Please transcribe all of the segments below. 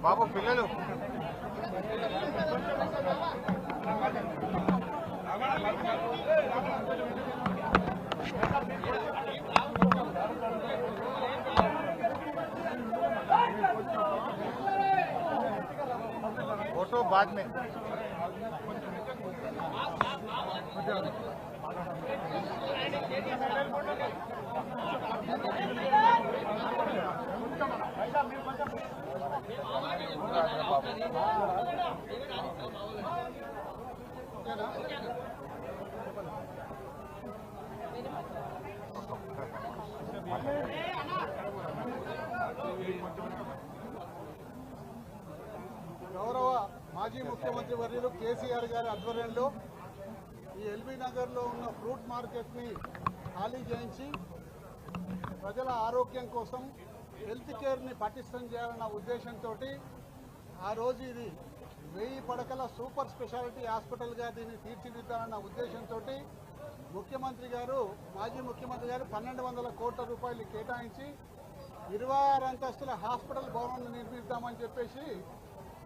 బాబు పిల్లలు फोटो बाद में గౌరవ మాజీ ముఖ్యమంత్రి వర్యులు కేసీఆర్ గారి ఆధ్వర్యంలో ఈ ఎల్బీ నగర్లో ఉన్న ఫ్రూట్ మార్కెట్ని ఖాళీ చేయించి ప్రజల ఆరోగ్యం కోసం హెల్త్ కేర్ని పటిష్టం చేయాలన్న ఉద్దేశంతో ఆ రోజు ఇది 1000 పడకల సూపర్ స్పెషాలిటీ హాస్పిటల్గా దీన్ని తీర్చిదిద్దాలన్న ఉద్దేశంతో ముఖ్యమంత్రి గారు మాజీ ముఖ్యమంత్రి గారు 1200 కోట్ల రూపాయలు కేటాయించి 26 అంతస్తుల హాస్పిటల్ భవనాన్ని నిర్మిద్దామని చెప్పేసి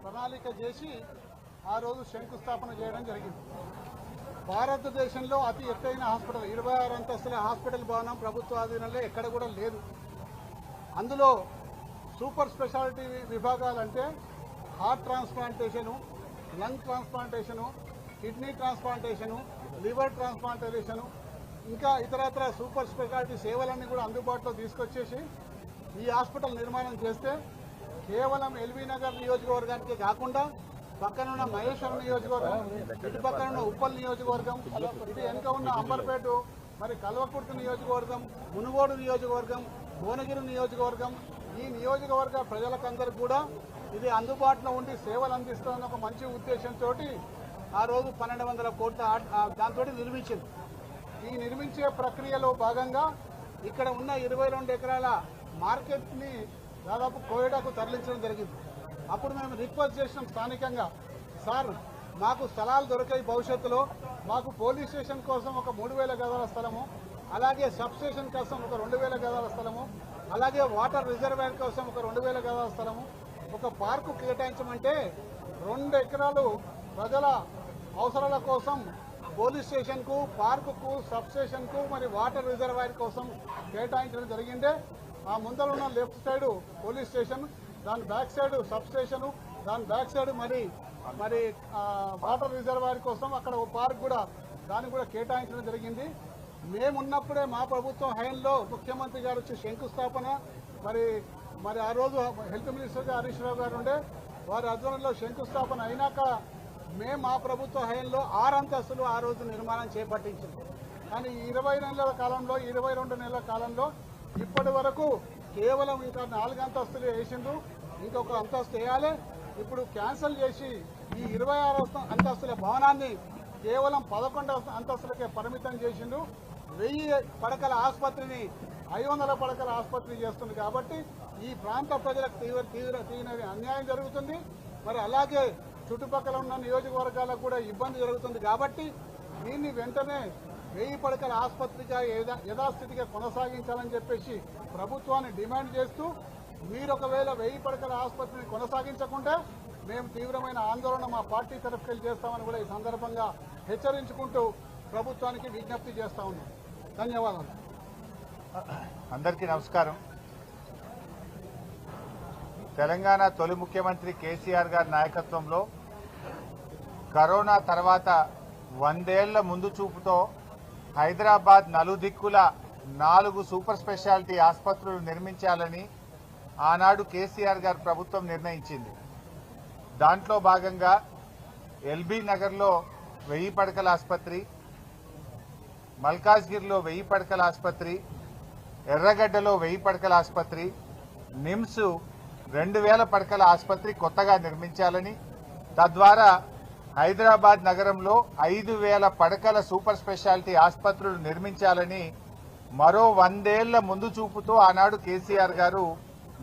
ప్రణాళిక చేసి ఆ రోజు శంకుస్థాపన చేయడం జరిగింది. భారతదేశంలో అతి ఎత్తైన హాస్పిటల్ 26 అంతస్తుల హాస్పిటల్ భవనం ప్రభుత్వ ఆధీనంలో ఎక్కడ కూడా లేదు. అందులో సూపర్ స్పెషాలిటీ విభాగాలంటే heart transplantation, lung transplantation, kidney transplantation, liver transplantation, ఇంకా ఇతరత్ర సూపర్ స్పెషాలిటీ సేవలన్నీ కూడా అందుబాటులో తీసుకొచ్చేసి ఈ హాస్పిటల్ నిర్మాణం చేస్తే కేవలం ఎల్బీ నగర్ నియోజకవర్గానికి కాకుండా పక్కనున్న మహేశ్వరం నియోజకవర్గం, ఇటు పక్కనున్న ఉప్పల్ నియోజకవర్గం, ఇటు వెనుక ఉన్న అంబర్పేట, మరి కల్వకుర్తి నియోజకవర్గం, మునుగోడు నియోజకవర్గం, భువనగిరి నియోజకవర్గం, ఈ నియోజకవర్గ ప్రజలకందరికీ కూడా ఇది అందుబాటులో ఉండి సేవలు అందిస్తున్న ఒక మంచి ఉద్దేశంతో ఆ రోజు 1200 కోట్ల దాంతో నిర్మించింది. ఈ నిర్మించే ప్రక్రియలో భాగంగా ఇక్కడ ఉన్న 22 ఎకరాల మార్కెట్ని దాదాపు కోయడాకు తరలించడం జరిగింది. అప్పుడు మేము రిక్వెస్ట్ చేసినాం స్థానికంగా, సార్ మాకు స్థలాలు దొరికాయి, భవిష్యత్తులో మాకు పోలీస్ స్టేషన్ కోసం ఒక 3000 గదాల స్థలము, అలాగే సబ్ స్టేషన్ కోసం ఒక 2000 గదాల స్థలము, అలాగే వాటర్ రిజర్వాయర్ కోసం ఒక 2000 గదాల స్థలము, ఒక పార్కు కేటాయించమంటే 2 ఎకరాలు ప్రజల అవసరాల కోసం పోలీస్ స్టేషన్కు, పార్కుకు, సబ్ స్టేషన్కు, మరి వాటర్ రిజర్వాయర్ కోసం కేటాయించడం జరిగిందే. ఆ ముందర ఉన్న లెఫ్ట్ సైడ్ పోలీస్ స్టేషన్, దాని బ్యాక్ సైడ్ సబ్ స్టేషను, దాని బ్యాక్ సైడ్ మరి వాటర్ రిజర్వాయర్ కోసం అక్కడ ఒక పార్క్ కూడా దాన్ని కూడా కేటాయించడం జరిగింది. మేమున్నప్పుడే మా ప్రభుత్వం హయాంలో ముఖ్యమంత్రి గారు వచ్చి శంకుస్థాపన, మరి ఆ రోజు హెల్త్ మినిస్టర్గా హరీష్ రావు గారు ఉండే, వారి ఆధ్వర్యంలో శంకుస్థాపన అయినాక మేము మా ప్రభుత్వ హయాంలో 6 అంతస్తులు ఆ రోజు నిర్మాణం చేపట్టించింది. కానీ 20 నెలల కాలంలో, 22 నెలల కాలంలో ఇప్పటి వరకు కేవలం ఇంకా 4 అంతస్తులు వేసిండ్రు, ఇంకొక అంతస్తు వేయాలి. ఇప్పుడు క్యాన్సిల్ చేసి ఈ 26 అంతస్తుల భవనాన్ని కేవలం 11 అంతస్తులకే పరిమితం చేసిండ్రు. 1000 పడకల ఆసుపత్రిని 500 పడకల ఆసుపత్రి చేస్తుంది. కాబట్టి ఈ ప్రాంత ప్రజలకు తీవ్ర అన్యాయం జరుగుతుంది. మరి అలాగే చుట్టుపక్కల ఉన్న నియోజకవర్గాలకు కూడా ఇబ్బంది జరుగుతుంది. కాబట్టి దీన్ని వెంటనే 1000 పడకల ఆసుపత్రిగా యథాస్థితిగా కొనసాగించాలని చెప్పేసి ప్రభుత్వాన్ని డిమాండ్ చేస్తూ, మీరు ఒకవేళ 1000 పడకల ఆసుపత్రిని కొనసాగించకుండా మేము తీవ్రమైన ఆందోళన మా పార్టీ తరఫుకెళ్ళి చేస్తామని కూడా ఈ సందర్భంగా హెచ్చరించుకుంటూ ప్రభుత్వానికి విజ్ఞప్తి చేస్తా ఉన్నాం. ధన్యవాదాలు. అందరికీ నమస్కారం. తెలంగాణ తొలి ముఖ్యమంత్రి కేసీఆర్ గారి నాయకత్వంలో కరోనా తర్వాత 100 ఏళ్ల ముందు చూపుతో హైదరాబాద్ నలుదిక్కుల 4 సూపర్ స్పెషాలిటీ ఆసుపత్రులు నిర్మించాలని ఆనాడు కేసీఆర్ గారి ప్రభుత్వం నిర్ణయించింది. దాంట్లో భాగంగా ఎల్బీ నగర్లో 1000 పడకల ఆసుపత్రి, మల్కాజ్గిరిలో 1000 పడకల ఆసుపత్రి, ఎర్రగడ్డలో 1000 పడకల ఆసుపత్రి, నిమ్స్ 2000 పడకల ఆసుపత్రి కొత్తగా నిర్మించాలని, తద్వారా హైదరాబాద్ నగరంలో 5000 పడకల సూపర్ స్పెషాలిటీ ఆసుపత్రులు నిర్మించాలని మరో 100 ఏళ్ల ముందు చూపుతో ఆనాడు కేసీఆర్ గారు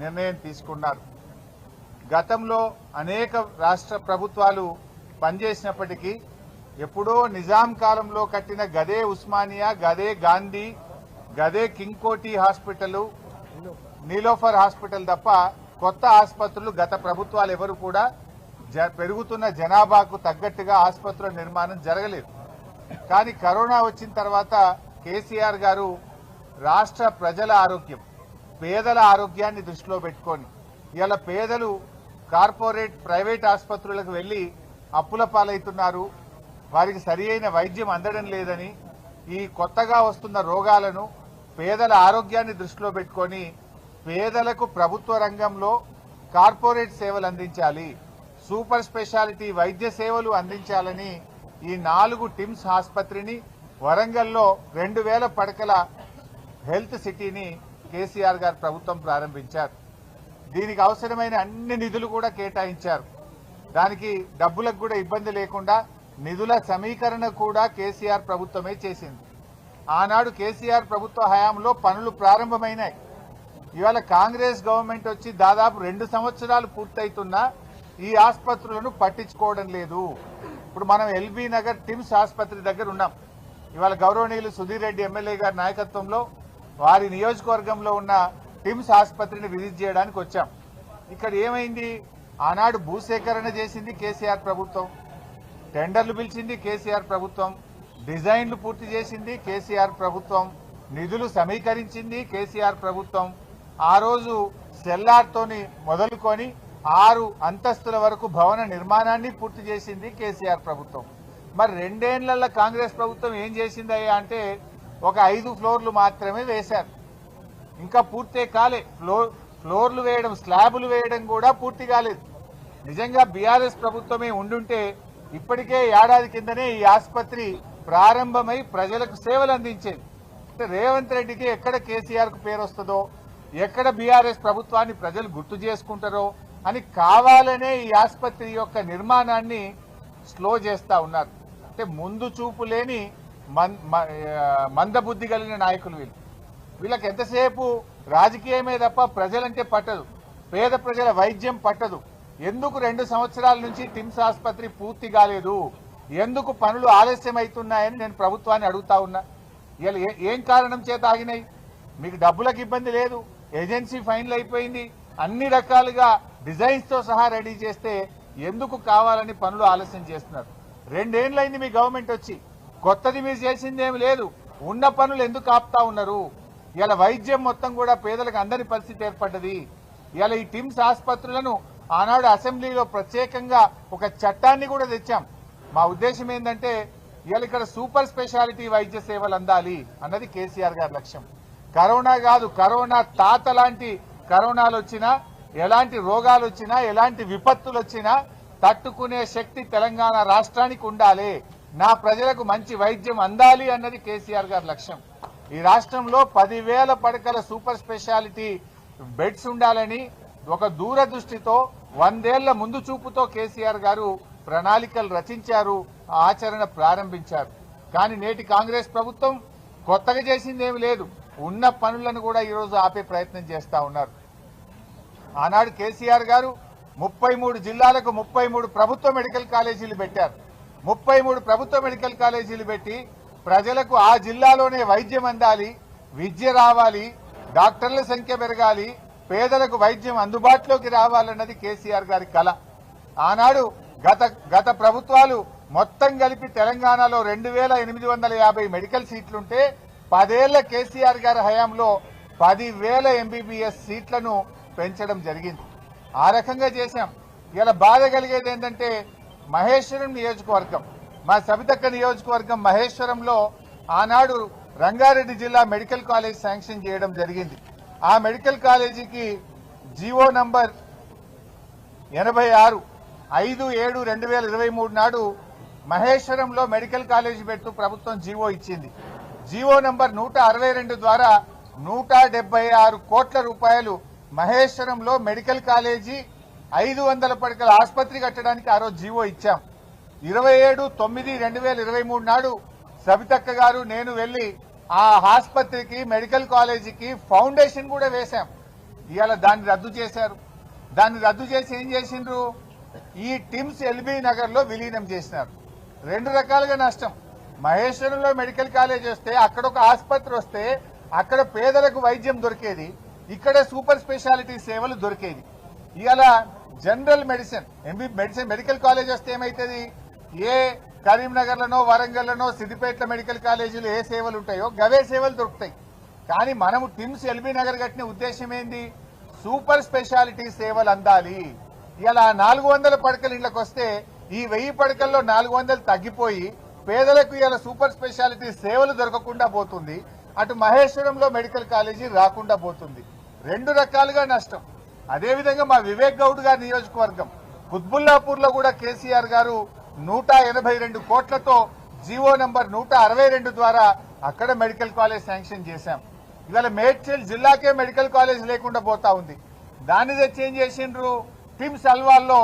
నిర్ణయం తీసుకున్నారు. గతంలో అనేక రాష్ట్ర ప్రభుత్వాలు పనిచేసినప్పటికీ ఎప్పుడో నిజాం కాలంలో కట్టిన గదే ఉస్మానియా, గదే గాంధీ, గదే కింగ్ కోటి హాస్పిటల్, నీలోఫర్ హాస్పిటల్ తప్ప కొత్త ఆసుపత్రులు గత ప్రభుత్వాలు ఎవరు కూడా పెరుగుతున్న జనాభాకు తగ్గట్టుగా ఆసుపత్రుల నిర్మాణం జరగలేదు. కానీ కరోనా వచ్చిన తర్వాత కేసీఆర్ గారు రాష్ట్ర ప్రజల ఆరోగ్యం, పేదల ఆరోగ్యాన్ని దృష్టిలో పెట్టుకొని ఇలా పేదలు కార్పొరేట్ ప్రైవేట్ ఆసుపత్రులకు వెళ్లి అప్పుల పాలవుతున్నారు, వారికి సరి అయిన వైద్యం అందడం లేదని, ఈ కొత్తగా వస్తున్న రోగాలను పేదల ఆరోగ్యాన్ని దృష్టిలో పెట్టుకొని పేదలకు ప్రభుత్వ రంగంలో కార్పొరేట్ సేవలు అందించాలి, సూపర్ స్పెషాలిటీ వైద్య సేవలు అందించాలని ఈ 4 టిమ్స్ ఆసుపత్రిని వరంగల్లో 2000 పడకల హెల్త్ సిటీని కేసీఆర్ గారు ప్రభుత్వం ప్రారంభించారు. దీనికి అవసరమైన అన్ని నిధులు కూడా కేటాయించారు. దానికి డబ్బులకు కూడా ఇబ్బంది లేకుండా నిధుల సమీకరణ కూడా కేసీఆర్ ప్రభుత్వమే చేసింది. ఆనాడు కేసీఆర్ ప్రభుత్వ హయాంలో పనులు ప్రారంభమైనాయి. ఇవాళ కాంగ్రెస్ గవర్నమెంట్ వచ్చి దాదాపు 2 సంవత్సరాలు పూర్తవుతున్నా ఈ ఆసుపత్రులను పట్టించుకోవడం లేదు. ఇప్పుడు మనం ఎల్బీ నగర్ టిమ్స్ ఆసుపత్రి దగ్గర ఉన్నాం. ఇవాళ గౌరవనీయులు సుధీర్ రెడ్డి ఎమ్మెల్యే గారి నాయకత్వంలో వారి నియోజకవర్గంలో ఉన్న టిమ్స్ ఆసుపత్రిని విజిట్ చేయడానికి వచ్చాం. ఇక్కడ ఏమైంది? ఆనాడు భూసేకరణ చేసింది కేసీఆర్ ప్రభుత్వం, టెండర్లు పిలిచింది కేసీఆర్ ప్రభుత్వం, డిజైన్లు పూర్తి చేసింది కేసీఆర్ ప్రభుత్వం, నిధులు సమీకరించింది కేసీఆర్ ప్రభుత్వం. ఆ రోజు సెల్లార్తోని మొదలుకొని 6 అంతస్తుల వరకు భవన నిర్మాణాన్ని పూర్తి చేసింది కేసీఆర్ ప్రభుత్వం. మరి 2 ఏళ్ల కాంగ్రెస్ ప్రభుత్వం ఏం చేసిందయ్యా అంటే ఒక 5 ఫ్లోర్లు మాత్రమే వేశారు, ఇంకా పూర్తే కాలే. ఫ్లోర్లు వేయడం, స్లాబులు వేయడం కూడా పూర్తి కాలేదు. నిజంగా బీఆర్ఎస్ ప్రభుత్వమే ఉండుంటే ఇప్పటికే ఏడాది కిందనే ఈ ఆసుపత్రి ప్రారంభమై ప్రజలకు సేవలు అందించేది. అంటే రేవంత్ రెడ్డికి ఎక్కడ కేసీఆర్ కు పేరు వస్తుందో, ఎక్కడ బీఆర్ఎస్ ప్రభుత్వాన్ని ప్రజలు గుర్తు చేసుకుంటారో అని కావాలనే ఈ ఆసుపత్రి యొక్క నిర్మాణాన్ని స్లో చేస్తా ఉన్నారు. అంటే ముందు చూపు లేని మందబుద్ధి కలిగిన నాయకులు వీళ్ళకి ఎంతసేపు రాజకీయమే తప్ప ప్రజలంటే పట్టదు, పేద ప్రజల వైద్యం పట్టదు. ఎందుకు 2 సంవత్సరాల నుంచి టిమ్స్ ఆసుపత్రి పూర్తి కాలేదు, ఎందుకు పనులు ఆలస్యం అవుతున్నాయని నేను ప్రభుత్వాన్ని అడుగుతా ఉన్నా. ఇలా ఏం కారణం చేత ఆగినాయి? మీకు డబ్బులకు ఇబ్బంది లేదు, ఏజెన్సీ ఫైనల్ అయిపోయింది, అన్ని రకాలుగా డిజైన్స్ తో సహా రెడీ చేస్తే ఎందుకు కావాలని పనులు ఆలస్యం చేస్తున్నారు? 2 ఏళ్లైంది మీ గవర్నమెంట్ వచ్చి, కొత్తది మీరు చేసిందేమి లేదు. ఉన్న పనులు ఎందుకు ఆపుతా ఉన్నారు? ఇలా వైద్యం మొత్తం కూడా పేదలకు అందని పరిస్థితి ఏర్పడ్డది. ఇలా ఈ టిమ్స్ ఆసుపత్రులను ఆనాడు అసెంబ్లీలో ప్రత్యేకంగా ఒక చట్టాన్ని కూడా తెచ్చాం. మా ఉద్దేశం ఏంటంటే ఇవాళ ఇక్కడ సూపర్ స్పెషాలిటీ వైద్య సేవలు అందాలి అన్నది కేసీఆర్ గారి లక్ష్యం. కరోనా కాదు, కరోనా తాత లాంటి కరోనాలు వచ్చినా, ఎలాంటి రోగాలు వచ్చినా, ఎలాంటి విపత్తులు వచ్చినా తట్టుకునే శక్తి తెలంగాణ రాష్ట్రానికి ఉండాలి, నా ప్రజలకు మంచి వైద్యం అందాలి అన్నది కేసీఆర్ గారి లక్ష్యం. ఈ రాష్ట్రంలో 10,000 పడకల సూపర్ స్పెషాలిటీ బెడ్స్ ఉండాలని ఒక దూరదృష్టితో 100 ఏళ్ల ముందు చూపుతో కేసీఆర్ గారు ప్రణాళికలు రచించారు, ఆచరణ ప్రారంభించారు. కానీ నేటి కాంగ్రెస్ ప్రభుత్వం కొత్తగా చేసిందేమి లేదు, ఉన్న పనులను కూడా ఈరోజు ఆపే ప్రయత్నం చేస్తా ఉన్నారు. ఆనాడు కేసీఆర్ గారు 33 జిల్లాలకు 33 ప్రభుత్వ మెడికల్ కాలేజీలు పెట్టారు. 33 ప్రభుత్వ మెడికల్ కాలేజీలు పెట్టి ప్రజలకు ఆ జిల్లాలోనే వైద్యం అందాలి, విద్య రావాలి, డాక్టర్ల సంఖ్య పెరగాలి, పేదలకు వైద్యం అందుబాటులోకి రావాలన్నది కేసీఆర్ గారి కల. ఆనాడు గత ప్రభుత్వాలు మొత్తం కలిపి తెలంగాణలో 2,850 మెడికల్ సీట్లుంటే 10 ఏళ్ల కేసీఆర్ గారి హయాంలో 10,000 ఎంబీబీఎస్ సీట్లను పెంచడం జరిగింది. ఆ రకంగా చేశాం. ఇలా బాధ కలిగేది ఏంటంటే మహేశ్వరం నియోజకవర్గం, మా సబితక్క నియోజకవర్గం మహేశ్వరంలో ఆనాడు రంగారెడ్డి జిల్లా మెడికల్ కాలేజ్ శాంక్షన్ చేయడం జరిగింది. ఆ మెడికల్ కాలేజీకి జీవో నంబర్ 86 5/7/2023 నాడు మహేశ్వరంలో మెడికల్ కాలేజీ పెడుతూ ప్రభుత్వం జీవో ఇచ్చింది. జీవో నంబర్ 162 ద్వారా 176 కోట్ల రూపాయలు మహేశ్వరంలో మెడికల్ కాలేజీ 500 పడకల ఆసుపత్రి కట్టడానికి ఆ రోజు జీవో ఇచ్చాం. 27/9/2023 నాడు సబితక్క గారు నేను వెళ్లి ఆ ఆసుపత్రికి మెడికల్ కాలేజీకి ఫౌండేషన్ కూడా వేశాం. ఇవాళ దాన్ని రద్దు చేశారు. దాన్ని రద్దు చేసి ఏం చేసిండ్రు? ఈ టిమ్స్ ఎల్బీ నగర్ లో విలీనం చేసినారు. 2 రకాలుగా నష్టం. మహేశ్వరంలో మెడికల్ కాలేజ్ వస్తే అక్కడ ఒక ఆసుపత్రి వస్తే అక్కడ పేదలకు వైద్యం దొరికేది, ఇక్కడ సూపర్ స్పెషాలిటీ సేవలు దొరికేది. ఇవాళ జనరల్ మెడిసిన్ మెడికల్ కాలేజ్ వస్తే ఏమైతుంది? ఏ కరీంనగర్లోనో వరంగల్లోనో సిద్దిపేటలో మెడికల్ కాలేజీలు ఏ సేవలు ఉంటాయో గవే సేవలు దొరుకుతాయి. కానీ మనము టిమ్స్ ఎల్బీ నగర్ కట్టిన ఉద్దేశం ఏంది? సూపర్ స్పెషాలిటీ సేవలు అందాలి. ఇలా 400 పడకలు ఇళ్లకు వస్తే ఈ 1000 పడకల్లో 400 తగ్గిపోయి పేదలకు ఇలా సూపర్ స్పెషాలిటీ సేవలు దొరకకుండా పోతుంది. అటు మహేశ్వరంలో మెడికల్ కాలేజీ రాకుండా పోతుంది. 2 రకాలుగా నష్టం. అదేవిధంగా మా వివేక్ గౌడ్ గారి నియోజకవర్గం కుత్బుల్లాపూర్ లో కూడా కేసీఆర్ గారు 182 కోట్లతో జీవో నంబర్ 162 ద్వారా అక్కడ మెడికల్ కాలేజ్ శాంక్షన్ చేశాం. ఇవాళ మేడ్చల్ జిల్లాకే మెడికల్ కాలేజ్ లేకుండా పోతా ఉంది. దాన్ని తెచ్చి ఏం చేసిండ్రు? టిమ్స్ అల్వాల్లో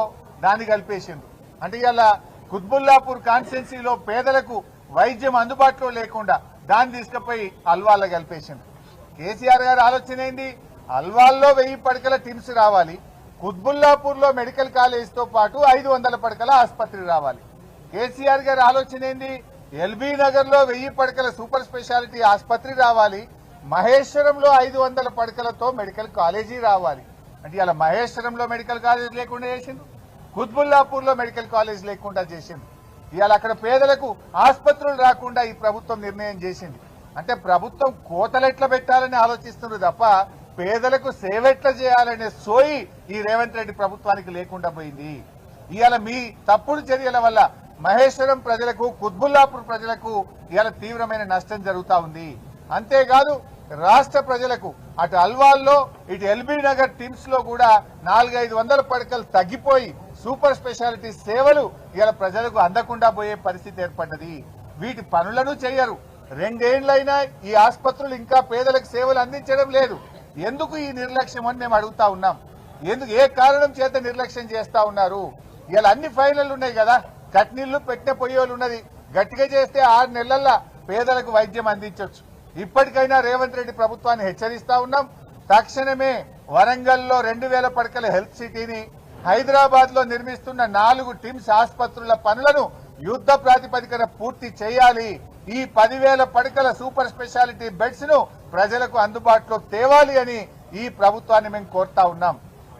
దాన్ని కలిపేసిండ్రు. అంటే ఇవాళ కుత్బుల్లాపూర్ కాన్స్టిట్యున్సీలో పేదలకు వైద్యం అందుబాటులో లేకుండా దాన్ని తీసుకుపోయి అల్వాల్లో కలిపేసిండ్రు. కేసీఆర్ గారి ఆలోచన ఏంది? అల్వాల్లో 1000 పడకల టిమ్స్ రావాలి, కుత్బుల్లాపూర్ లో మెడికల్ కాలేజ్ తో పాటు 500 పడకల ఆసుపత్రి రావాలి. కేసీఆర్ గారి ఆలోచన ఏంది? ఎల్బీ నగర్ లో 1000 పడకల సూపర్ స్పెషాలిటీ ఆసుపత్రి రావాలి, మహేశ్వరంలో 500 పడకలతో మెడికల్ కాలేజీ రావాలి. అంటే ఇలా మహేశ్వరంలో మెడికల్ కాలేజ్ లేకుండా చేసిండ్రు, కుత్బుల్లాపూర్ లో మెడికల్ కాలేజ్ లేకుండా చేసిండ్రు. ఇవాళ అక్కడ పేదలకు ఆసుపత్రులు రాకుండా ఈ ప్రభుత్వం నిర్ణయం చేసింది. అంటే ప్రభుత్వం కోతలెట్లా పెట్టాలని ఆలోచిస్తున్నారు తప్ప పేదలకు సేవెట్లా చేయాలనే సోయి ఈ రేవంత్ రెడ్డి ప్రభుత్వానికి లేకుండా పోయింది. ఇవాళ మీ తప్పుడు చర్యల వల్ల మహేశ్వరం ప్రజలకు, కుత్బుల్లాపూర్ ప్రజలకు ఇవాళ తీవ్రమైన నష్టం జరుగుతా ఉంది. అంతేకాదు రాష్ట్ర ప్రజలకు అటు అల్వాల్లో ఇటు ఎల్బీ నగర్ టిమ్స్ లో కూడా 400-500 పడకలు తగ్గిపోయి సూపర్ స్పెషాలిటీ సేవలు ఇవాళ ప్రజలకు అందకుండా పోయే పరిస్థితి ఏర్పడ్డది. వీటి పనులను చేయరు. 2 ఏళ్లైనా ఈ ఆసుపత్రులు ఇంకా పేదలకు సేవలు అందించడం లేదు. ఎందుకు ఈ నిర్లక్ష్యం అని మేము అడుగుతా ఉన్నాం. ఎందుకు, ఏ కారణం చేత నిర్లక్ష్యం చేస్తా ఉన్నారు? ఇలా అన్ని ఫైనల్ ఉన్నాయి కదా, కట్నీళ్లు పెట్టిన పొయ్యోలు ఉన్నది. గట్టిగా చేస్తే 6 నెలల్లో పేదలకు వైద్యం అందించవచ్చు. ఇప్పటికైనా రేవంత్ రెడ్డి ప్రభుత్వాన్ని హెచ్చరిస్తా ఉన్నాం. తక్షణమే వరంగల్లో 2000 పడకల హెల్త్ సిటీని, హైదరాబాద్ లో నిర్మిస్తున్న 4 టిమ్స్ ఆసుపత్రుల పనులను యుద్ధ ప్రాతిపదికన పూర్తి చేయాలి. ఈ 10,000 పడకల సూపర్ స్పెషాలిటీ బెడ్స్ ను ప్రజలకు అందుబాటులో తేవాలి అని ఈ ప్రభుత్వాన్ని మేము కోరుతా ఉన్నాం.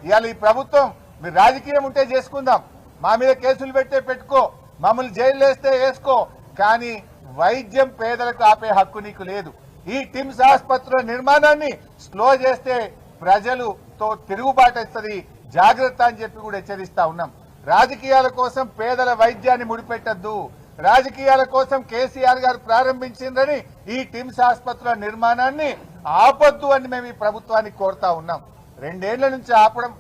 ఇవాళ ఈ ప్రభుత్వం, మీరు రాజకీయం ఉంటే చేసుకుందాం, మా మీద కేసులు పెట్టే పెట్టుకో, మమ్మల్ని జైలు వేస్తే వేసుకో, కానీ వైద్యం పేదలకు ఆపే హక్కు నీకు లేదు. ఈ టిమ్స్ ఆసుపత్రుల నిర్మాణాన్ని స్లో చేస్తే ప్రజలతో తిరుగుబాటు వస్తుంది, జాగ్రత్త అని చెప్పి కూడా హెచ్చరిస్తా ఉన్నాం. రాజకీయాల కోసం పేదల వైద్యాన్ని ముడిపెట్టద్దు. రాజకీయాల కోసం కేసీఆర్ గారు ప్రారంభించిందని ఈ టిమ్స్ ఆసుపత్రుల నిర్మాణాన్ని ఆపొద్దు అని మేము ఈ ప్రభుత్వాన్ని కోరుతా ఉన్నాం. 2 ఏళ్ల నుంచి ఆపడం.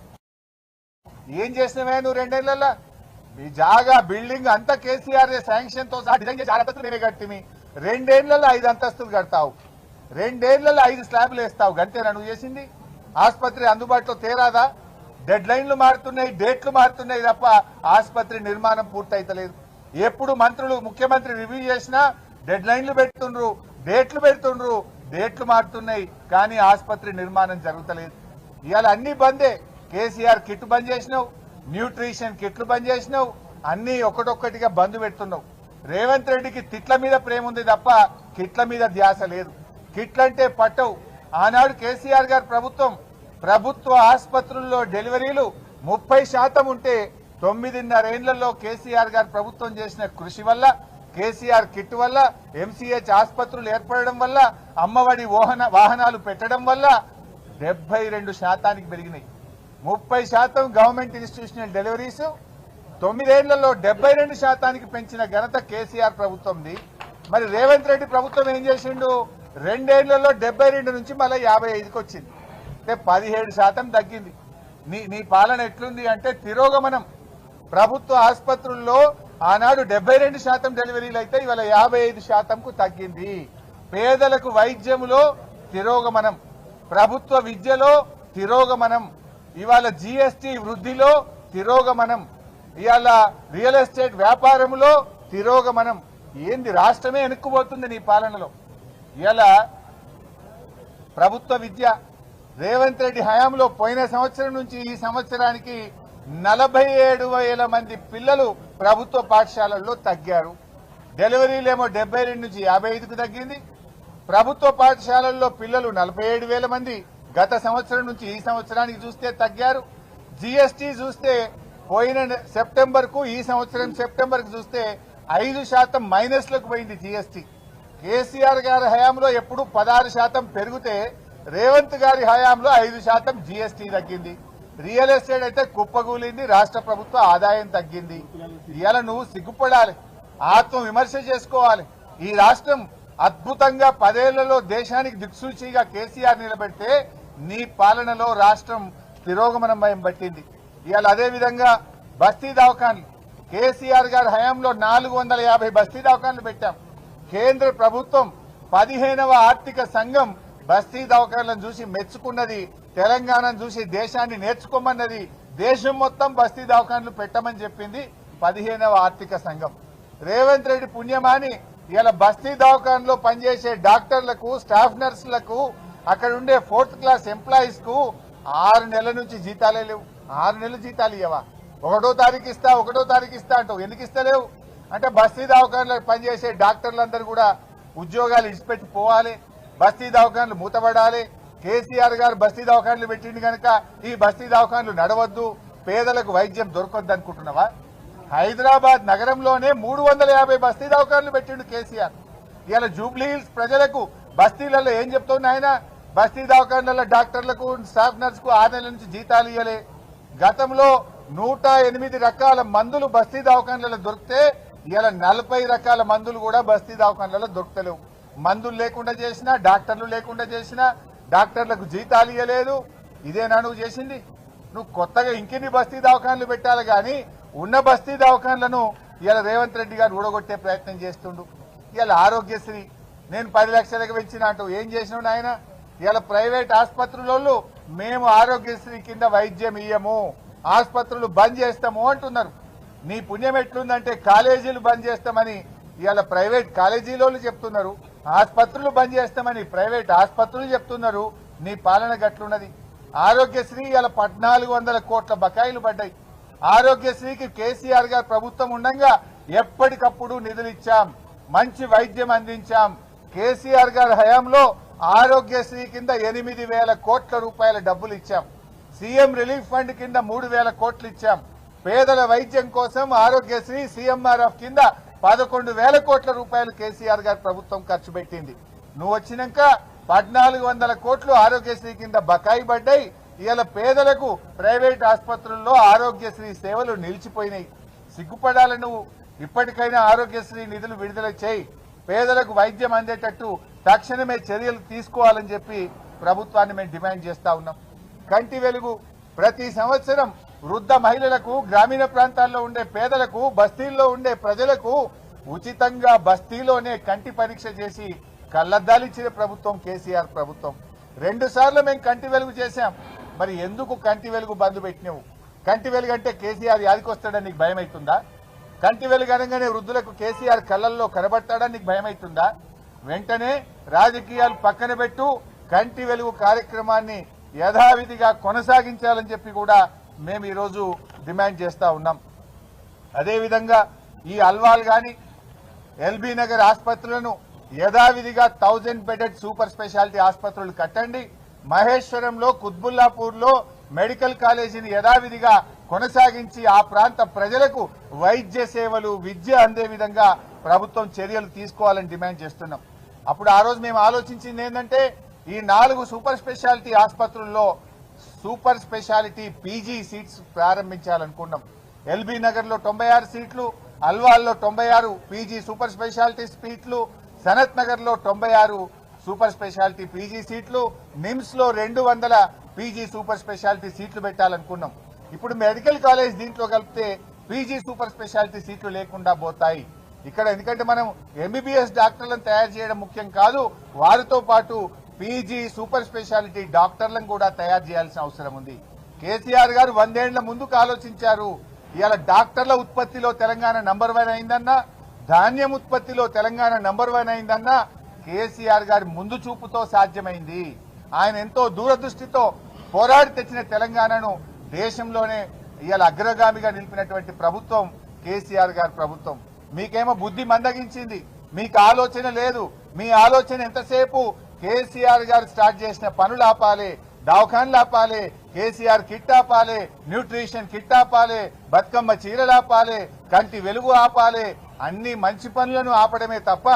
ఏం చేసినవే నువ్వు 2 ఏళ్లలో? మీ జాగా బిల్డింగ్ అంతా కేసీఆర్ శాంక్షన్ తో సహా డిజైన్ చేసి 6 అంతస్తులు నేనే కట్టిమి. 2 ఏళ్లలో 5 అంతస్తులు కడతావు, 2 ఏళ్లలో 5 స్లాబ్లు వేస్తావు. గంతేనా నువ్వు చేసింది? ఆసుపత్రి అందుబాటులో తేరాదా? డెడ్ లైన్లు మారుతున్నాయి, డేట్లు మారుతున్నాయి తప్ప ఆసుపత్రి నిర్మాణం పూర్తయితలేదు. ఎప్పుడు మంత్రులు, ముఖ్యమంత్రి రివ్యూ చేసినా డెడ్ లైన్లు పెడుతుండ్రు, డేట్లు పెడుతుండ్రు, డేట్లు మారుతున్నాయి, కానీ ఆసుపత్రి నిర్మాణం జరుగుతలేదు. ఇవాళ అన్ని బందే. కేసీఆర్ కిట్ బంద్ చేసినావు, న్యూట్రిషన్ కిట్లు బంద్ చేసినావు, అన్ని ఒకటొక్కటిగా బంద్ పెడుతున్నావు. రేవంత్ రెడ్డికి తిట్ల మీద ప్రేమ ఉంది తప్ప కిట్ల మీద ధ్యాస లేదు. కిట్లంటే పట్టవు. ఆనాడు కేసీఆర్ గారి ప్రభుత్వ ఆసుపత్రుల్లో డెలివరీలు 30% ఉంటే 9.5 ఏళ్లలో కేసీఆర్ గారి ప్రభుత్వం చేసిన కృషి వల్ల, కేసీఆర్ కిట్ వల్ల, ఎంసీహెచ్ ఆసుపత్రులు ఏర్పడడం వల్ల, అమ్మఒడి వాహనాలు పెట్టడం వల్ల 72% పెరిగినాయి. 30% గవర్నమెంట్ ఇన్స్టిట్యూషనల్ డెలివరీస్ 9 ఏళ్లలో 72% పెంచిన ఘనత కేసీఆర్ ప్రభుత్వంది. మరి రేవంత్ రెడ్డి ప్రభుత్వం ఏం చేసిండు? 2 ఏళ్లలో 72 నుంచి మళ్ళీ 55కి వచ్చింది. అంటే 17% తగ్గింది. నీ పాలన ఎట్లుంది అంటే తిరోగమనం. ప్రభుత్వ ఆసుపత్రుల్లో ఆనాడు 72% డెలివరీలు అయితే ఇవాళ 55%కు తగ్గింది. పేదలకు వైద్యంలో తిరోగమనం, ప్రభుత్వ విద్యలో తిరోగమనం, ఇవాళ జీఎస్టీ వృద్ధిలో తిరోగమనం, ఇవాళ రియల్ ఎస్టేట్ వ్యాపారంలో తిరోగమనం. ఏంది? రాష్ట్రమే వెనుక్కుపోతుంది నీ పాలనలో. ఇవాళ ప్రభుత్వ విద్య రేవంత్ రెడ్డి హయాంలో పోయిన సంవత్సరం నుంచి ఈ సంవత్సరానికి 47,000 మంది పిల్లలు ప్రభుత్వ పాఠశాలల్లో తగ్గారు. డెలివరీలేమో 72 నుంచి 55కు తగ్గింది. ప్రభుత్వ పాఠశాలల్లో పిల్లలు 47,000 మంది గత సంవత్సరం నుంచి ఈ సంవత్సరానికి చూస్తే తగ్గారు. జిఎస్టీ చూస్తే పోయిన సెప్టెంబర్ కు ఈ సంవత్సరం సెప్టెంబర్ కు చూస్తే 5% మైనస్లకు పోయింది జిఎస్టీ. కేసీఆర్ గారి హయాంలో ఎప్పుడు 16% పెరిగితే రేవంత్ గారి హయాంలో 5% జిఎస్టీ తగ్గింది. రియల్ ఎస్టేట్ అయితే కుప్పగూలింది, రాష్ట్ర ప్రభుత్వ ఆదాయం తగ్గింది. ఇవాళ నువ్వు సిగ్గుపడాలి, ఆత్మ విమర్శ చేసుకోవాలి. ఈ రాష్ట్రం అద్భుతంగా 10 ఏళ్లలో దేశానికి దిక్సూచిగా కేసీఆర్ నిలబెడితే నీ పాలనలో రాష్ట్రం తిరోగమనం పట్టింది. ఇవాళ అదే విధంగా బస్తీ దవాఖాన్లు కేసీఆర్ గారి హయాంలో 450 బస్తీ దవాఖాన్లు పెట్టాం. కేంద్ర ప్రభుత్వం 15వ ఆర్థిక సంఘం బస్తీ దవాఖాన్లను చూసి మెచ్చుకున్నది, తెలంగాణను చూసి దేశాన్ని నేర్చుకోమన్నది. దేశం మొత్తం బస్తీ దవాఖాన్లు పెట్టమని చెప్పింది 15వ ఆర్థిక సంఘం. రేవంత్ రెడ్డి పుణ్యమాని ఇలా బస్తీ దవాఖాన్లో పనిచేసే డాక్టర్లకు, స్టాఫ్ నర్సులకు, అక్కడ ఉండే 4th క్లాస్ ఎంప్లాయీస్ కు 6 నెలల నుంచి జీతాలే లేవు. 6 నెలలు జీతాలు ఇవ్వవా? 1వ తారీఖు ఇస్తా, 1వ తారీఖు ఇస్తా అంటావు. ఎందుకు ఇస్తలేవు అంటే బస్తీ దవాఖాన్లో పనిచేసే డాక్టర్లందరూ కూడా ఉద్యోగాలు ఇచ్చిపెట్టి పోవాలి, బస్తీ దవాఖాన్లు మూతపడాలి. కేసీఆర్ గారు బస్తీ దవాఖాన్లు పెట్టింది కనుక ఈ బస్తీ దవాఖాన్లు నడవద్దు, పేదలకు వైద్యం దొరకొద్దు అనుకుంటున్నావా? హైదరాబాద్ నగరంలోనే 350 బస్తీ దవాఖాన్లు పెట్టిండు కేసీఆర్. ఇలా జూబ్లీ హిల్స్ ప్రజలకు బస్తీలలో ఏం చెప్తున్నా ఆయన? బస్తీ దవాఖాన్లలో డాక్టర్లకు, స్టాఫ్ నర్సుకు 6 నెలల నుంచి జీతాలు ఇవ్వలే. గతంలో 108 రకాల మందులు బస్తీ దవాఖాన్లలో దొరికితే ఇలా 40 రకాల మందులు కూడా బస్తీ దవాఖాన్లలో దొరకలేవు. మందులు లేకుండా చేసినా, డాక్టర్లు లేకుండా చేసినా, డాక్టర్లకు జీతాలు ఇవ్వలేదు. ఇదేనా నువ్వు చేసింది? నువ్వు కొత్తగా ఇంకెన్ని బస్తీ దవాఖాన్లు పెట్టాలి గాని ఉన్న బస్తీ దవాఖాన్లను ఇలా రేవంత్ రెడ్డి గారు ఊడగొట్టే ప్రయత్నం చేస్తుండు. ఇలా ఆరోగ్యశ్రీ నేను 10 లక్షలకు పెంచిన అంటూ ఏం చేసినావు నాయన? ఇలా ప్రైవేట్ ఆసుపత్రులలో మేము ఆరోగ్యశ్రీ కింద వైద్యం ఇయ్యము, ఆసుపత్రులు బంద్ చేస్తాము అంటున్నారు. నీ పుణ్యం ఎట్లుందంటే కాలేజీలు బంద్ చేస్తామని ఇవాళ ప్రైవేట్ కాలేజీలోళ్ళు చెప్తున్నారు, ఆసుపత్రులు బంద్ చేస్తామని ప్రైవేట్ ఆసుపత్రులు చెప్తున్నారు. నీ పాలన గట్లున్నది. ఆరోగ్యశ్రీ ఇవాళ 1400 కోట్ల బకాయిలు పడ్డాయి. ఆరోగ్యశ్రీకి కేసీఆర్ గారు ప్రభుత్వం ఉండగా ఎప్పటికప్పుడు నిధులు ఇచ్చాం, మంచి వైద్యం అందించాం. కేసీఆర్ గారి హయాంలో ఆరోగ్యశ్రీ కింద 8,000 కోట్ల రూపాయల డబ్బులు ఇచ్చాం. సీఎం రిలీఫ్ ఫండ్ కింద 3,000 కోట్లు ఇచ్చాం. పేదల వైద్యం కోసం ఆరోగ్యశ్రీ సీఎంఆర్ఎఫ్ కింద 11,000 కోట్ల రూపాయలు కేసీఆర్ గారి ప్రభుత్వం ఖర్చు పెట్టింది. నువ్వు వచ్చినాక 1,400 కోట్లు ఆరోగ్యశ్రీ కింద బకాయి పడ్డాయి. ఇవాళ పేదలకు ప్రైవేట్ ఆసుపత్రుల్లో ఆరోగ్యశ్రీ సేవలు నిలిచిపోయినాయి. సిగ్గుపడాలి నువ్వు. ఇప్పటికైనా ఆరోగ్యశ్రీ నిధులు విడుదల చేయి, పేదలకు వైద్యం అందేటట్టు తక్షణమే చర్యలు తీసుకోవాలని చెప్పి ప్రభుత్వాన్ని మేము డిమాండ్ చేస్తా ఉన్నాం. కంటి వెలుగు ప్రతి సంవత్సరం వృద్ధ మహిళలకు, గ్రామీణ ప్రాంతాల్లో ఉండే పేదలకు, బస్తీల్లో ఉండే ప్రజలకు ఉచితంగా బస్తీలోనే కంటి పరీక్ష చేసి కళ్లద్దాలిచ్చిన ప్రభుత్వం కేసీఆర్ ప్రభుత్వం. 2 సార్లు మేము కంటి వెలుగు చేశాం. మరి ఎందుకు కంటి వెలుగు బంద్ పెట్టినావు? కంటి వెలుగు అంటే కేసీఆర్ యాదికొస్తాడని నీకు భయం అవుతుందా? కంటి వెలుగు అనగానే వృద్ధులకు కేసీఆర్ కళ్ళల్లో కనబడతాడని నీకు భయం అవుతుందా? వెంటనే రాజకీయాలు పక్కన పెట్టు, కంటి వెలుగు కార్యక్రమాన్ని యథావిధిగా కొనసాగించాలని చెప్పి కూడా మేము ఈరోజు డిమాండ్ చేస్తా ఉన్నాం. అదేవిధంగా ఈ అల్వాల్ గాని, ఎల్బీ నగర్ ఆసుపత్రులను యథావిధిగా 1000 బెడెడ్ సూపర్ స్పెషాలిటీ ఆసుపత్రులు కట్టండి. మహేశ్వరంలో, కుత్బుల్లాపూర్లో మెడికల్ కాలేజీని యథావిధిగా కొనసాగించి ఆ ప్రాంత ప్రజలకు వైద్య సేవలు, విద్య అందే విధంగా ప్రభుత్వం చర్యలు తీసుకోవాలని డిమాండ్ చేస్తున్నాం. అప్పుడు ఆ రోజు మేము ఆలోచించింది ఏంటంటే ఈ 4 సూపర్ స్పెషాలిటీ ఆసుపత్రుల్లో సూపర్ స్పెషాలిటీ పీజీ సీట్స్ ప్రారంభించాలనుకున్నాం. ఎల్బీ నగర్ లో 96 సీట్లు, అల్వాల్లో 96 పీజీ సూపర్ స్పెషాలిటీ సీట్లు, సనత్ నగర్ లో 96 సూపర్ స్పెషాలిటీ పీజీ సీట్లు, నిమ్స్ లో 200 పీజీ సూపర్ స్పెషాలిటీ సీట్లు పెట్టాలనుకున్నాం. ఇప్పుడు మెడికల్ కాలేజ్ దీంట్లో కలిపితే పీజీ సూపర్ స్పెషాలిటీ సీట్లు లేకుండా పోతాయి. ఇక్కడ ఎందుకంటే మనం ఎంబీబీఎస్ డాక్టర్లను తయారు చేయడం ముఖ్యం కాదు, వారితో పాటు పీజీ సూపర్ స్పెషాలిటీ డాక్టర్లను కూడా తయారు చేయాల్సిన అవసరం ఉంది. కేసీఆర్ గారు 100 ఏళ్ల ముందుకు ఆలోచించారు. ఇవాళ డాక్టర్ల ఉత్పత్తిలో తెలంగాణ నంబర్ 1 అయిందన్నా, ధాన్యం ఉత్పత్తిలో తెలంగాణ నంబర్ 1 అయిందన్నా కేసీఆర్ గారి ముందు చూపుతో సాధ్యమైంది. ఆయన ఎంతో దూరదృష్టితో పోరాడి తెచ్చిన తెలంగాణను దేశంలోనే ఇవాళ అగ్రగామిగా నిలిపినటువంటి ప్రభుత్వం కేసీఆర్ గారి ప్రభుత్వం. మీకేమో బుద్ధి మందగించింది, మీకు ఆలోచన లేదు. మీ ఆలోచన ఎంతసేపు కేసీఆర్ గారు స్టార్ట్ చేసిన పనులు ఆపాలి, దవాఖాన్లు ఆపాలి, కేసీఆర్ కిట్ ఆపాలే, న్యూట్రిషన్ కిట్ ఆపాలే, బతుకమ్మ చీరలు ఆపాలే, కంటి వెలుగు ఆపాలే, అన్ని మంచి పనులను ఆపడమే తప్ప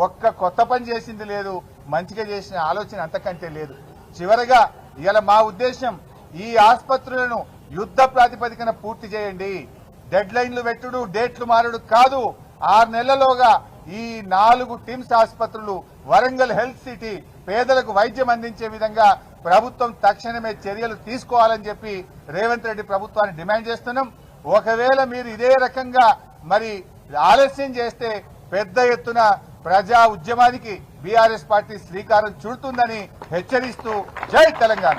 ఒక్క కొత్త పని చేసింది లేదు, మంచిగా చేసిన ఆలోచన అంతకంటే లేదు. చివరగా ఇవాళ మా ఉద్దేశం ఈ ఆసుపత్రులను యుద్ధ ప్రాతిపదికన పూర్తి చేయండి. డెడ్ లైన్లు పెట్టుడు, డేట్లు మారుడు కాదు. 6 నెలల్లోగా ఈ 4 టిమ్స్ ఆసుపత్రులు, వరంగల్ హెల్త్ సిటీ పేదలకు వైద్యం అందించే విధంగా ప్రభుత్వం తక్షణమే చర్యలు తీసుకోవాలని చెప్పి రేవంత్ రెడ్డి ప్రభుత్వాన్ని డిమాండ్ చేస్తున్నాం. ఒకవేళ మీరు ఇదే రకంగా మరి ఆలస్యం చేస్తే పెద్ద ఎత్తున ప్రజా ఉద్యమానికి బీఆర్ఎస్ పార్టీ శ్రీకారం చుడుతుందని హెచ్చరిస్తూ జై తెలంగాణ.